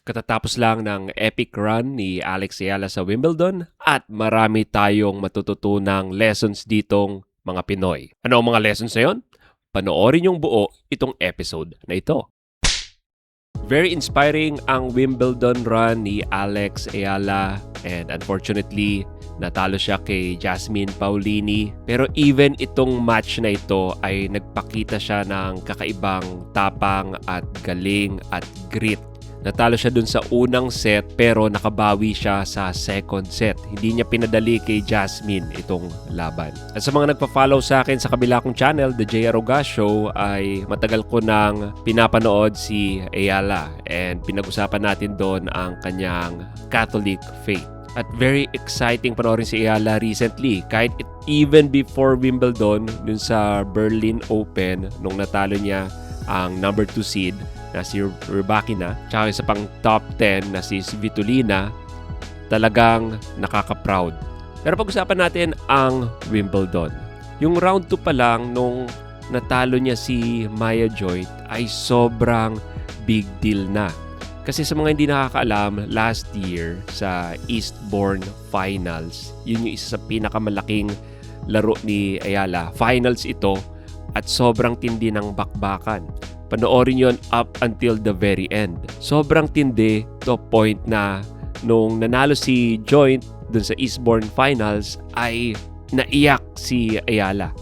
Katatapos lang ng epic run ni Alex Ayala sa Wimbledon at marami tayong matututunang lessons ditong mga Pinoy. Ano ang mga lessons na yun? Panoorin yung buo itong episode na ito. Very inspiring ang Wimbledon run ni Alex Ayala and unfortunately, natalo siya kay Jasmine Paolini. Pero even itong match na ito ay nagpakita siya ng kakaibang tapang at galing at grit. Natalo siya dun sa unang set pero nakabawi siya sa second set. Hindi niya pinadali kay Jasmine itong laban. At sa mga nagpa-follow sa akin sa kabila kong channel, The J. Aroga Show, ay matagal ko nang pinapanood si Ayala and pinag-usapan natin doon ang kanyang Catholic faith. At very exciting panoorin si Ayala recently. Kahit even before Wimbledon, dun sa Berlin Open, nung natalo niya ang number 2 seed, na si Rybakina, tsaka sa pang top 10 na si Svitolina, talagang nakaka-proud. Pero pag-usapan natin ang Wimbledon. Yung round 2 pa lang nung natalo niya si Maya Joyt ay sobrang big deal na. Kasi sa mga hindi nakakaalam, last year sa Eastbourne Finals, yun yung isa sa pinakamalaking laro ni Ayala. Finals ito at sobrang tindi ng bakbakan. Panoorin yon up until the very end. Sobrang tindi to point na nung nanalo si Joyt dun sa Eastbourne Finals ay naiyak si Ayala.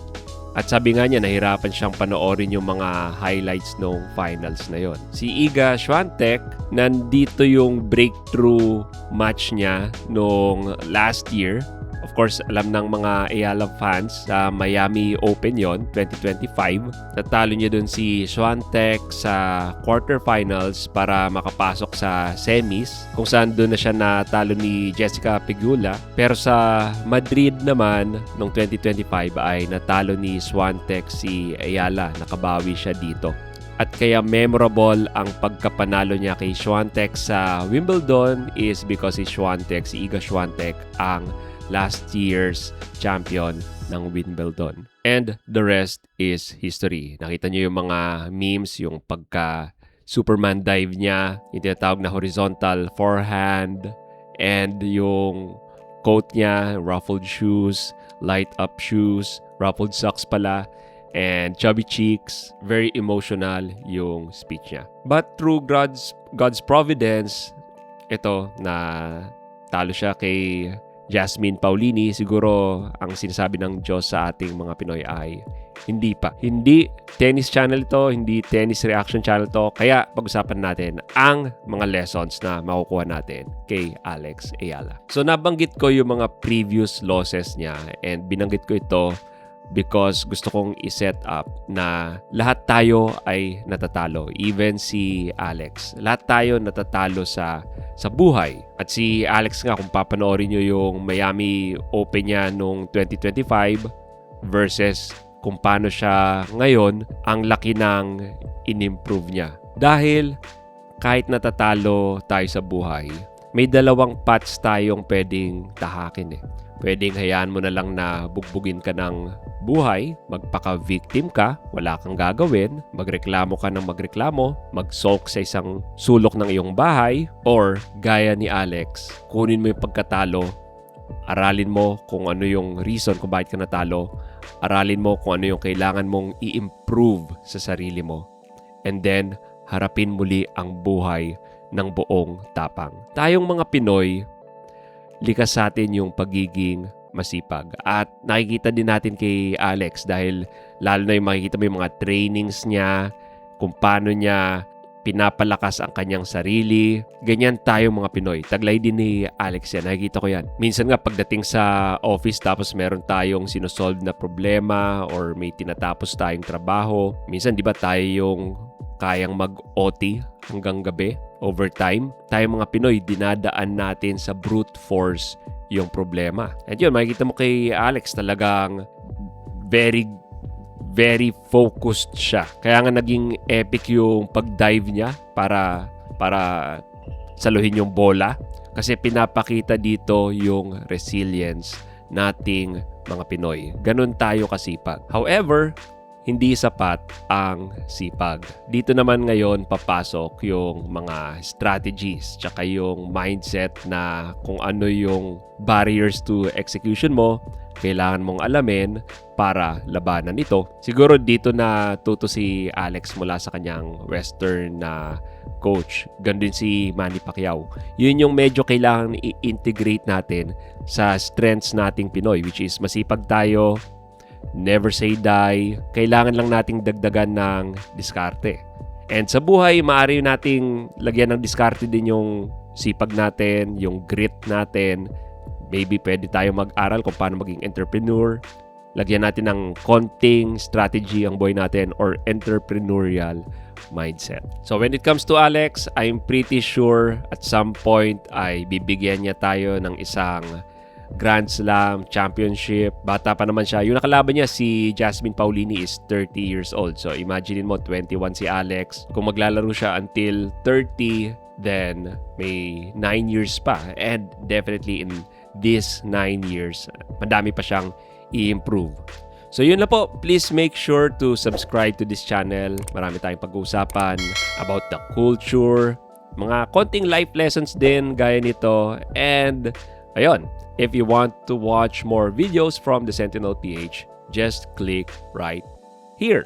At sabi nga niya, nahirapan siyang panoorin yung mga highlights nung finals na yon. Si Iga Swiatek, nandito yung breakthrough match niya nung last year. Of course, alam ng mga Ayala fans sa Miami Open yon 2025. Natalo niya dun si Swiatek sa quarterfinals para makapasok sa semis, kung saan dun na siya natalo ni Jessica Pegula. Pero sa Madrid naman, noong 2025 ay natalo ni Swiatek si Ayala. Nakabawi siya dito. At kaya memorable ang pagkapanalo niya kay Swiatek sa Wimbledon is because si Swiatek, si Iga Swiatek, ang last year's champion ng Wimbledon. And the rest is history. Nakita niyo yung mga memes, yung pagka Superman dive niya, yung tinatawag na horizontal forehand, and yung coat niya, ruffled shoes, light up shoes, ruffled socks pala, and chubby cheeks. Very emotional yung speech niya. But through God's providence, ito na talo siya kay Jasmine Paolini. Siguro ang sinasabi ng Diyos sa ating mga Pinoy ay hindi pa. Hindi tennis channel to, hindi tennis reaction channel to. Kaya pag-usapan natin ang mga lessons na makukuha natin kay Alex Ayala. So nabanggit ko yung mga previous losses niya and binanggit ko ito because gusto kong i-set up na lahat tayo ay natatalo. Even si Alex. Lahat tayo natatalo sa buhay. At si Alex nga, kung papanoorin nyo yung Miami Open niya noong 2025 versus kung paano siya ngayon, ang laki ng in-improve niya. Dahil kahit natatalo tayo sa buhay, may dalawang paths tayong pwedeng tahakin eh. Pwedeng hayaan mo na lang na bugbugin ka ng buhay, magpaka-victim ka, wala kang gagawin, magreklamo ka ng magreklamo, mag-sulk sa isang sulok ng iyong bahay, or gaya ni Alex, kunin mo yung pagkatalo, aralin mo kung ano yung reason kung bakit ka natalo, aralin mo kung ano yung kailangan mong i-improve sa sarili mo, and then harapin muli ang buhay ng buong tapang. Tayong mga Pinoy, likas sa atin yung pagiging masipag. At nakikita din natin kay Alex dahil lalo na yung makikita mo yung mga trainings niya, kung paano niya pinapalakas ang kanyang sarili. Ganyan tayong mga Pinoy. Taglay din ni Alex yan. Nakikita ko yan. Minsan nga pagdating sa office tapos meron tayong sinosolve na problema or may tinatapos tayong trabaho. Minsan di ba tayo yung kayang mag-OT hanggang gabi, overtime. Tayo mga Pinoy, dinadaan natin sa brute force yung problema. And yun, makikita mo kay Alex, talagang very, very focused siya. Kaya nga naging epic yung pag-dive niya para saluhin yung bola. Kasi pinapakita dito yung resilience nating mga Pinoy. Ganun tayo kasipag. However, hindi sapat ang sipag. Dito naman ngayon papasok yung mga strategies tsaka yung mindset na kung ano yung barriers to execution mo, kailangan mong alamin para labanan ito. Siguro dito na tuto si Alex mula sa kanyang Western na coach. Ganun din si Manny Pacquiao. Yun yung medyo kailangan i-integrate natin sa strengths nating Pinoy, which is masipag tayo, never say die. Kailangan lang nating dagdagan ng diskarte. And sa buhay, maaari nating lagyan ng diskarte din yung sipag natin, yung grit natin. Maybe pwede tayo mag-aral kung paano maging entrepreneur. Lagyan natin ng konting strategy ang buhay natin or entrepreneurial mindset. So when it comes to Alex, I'm pretty sure at some point ay bibigyan niya tayo ng isang Grand Slam Championship. Bata pa naman siya. Yung nakalaban niya, si Jasmine Paulini is 30 years old. So imagine mo, 21 si Alex. Kung maglalaro siya until 30, then may 9 years pa. And definitely in these 9 years, madami pa siyang i-improve. So yun na po, please make sure to subscribe to this channel. Marami tayong pag-uusapan about the culture, mga konting life lessons din gaya nito. And ayun, if you want to watch more videos from the Sentinel PH, just click right here.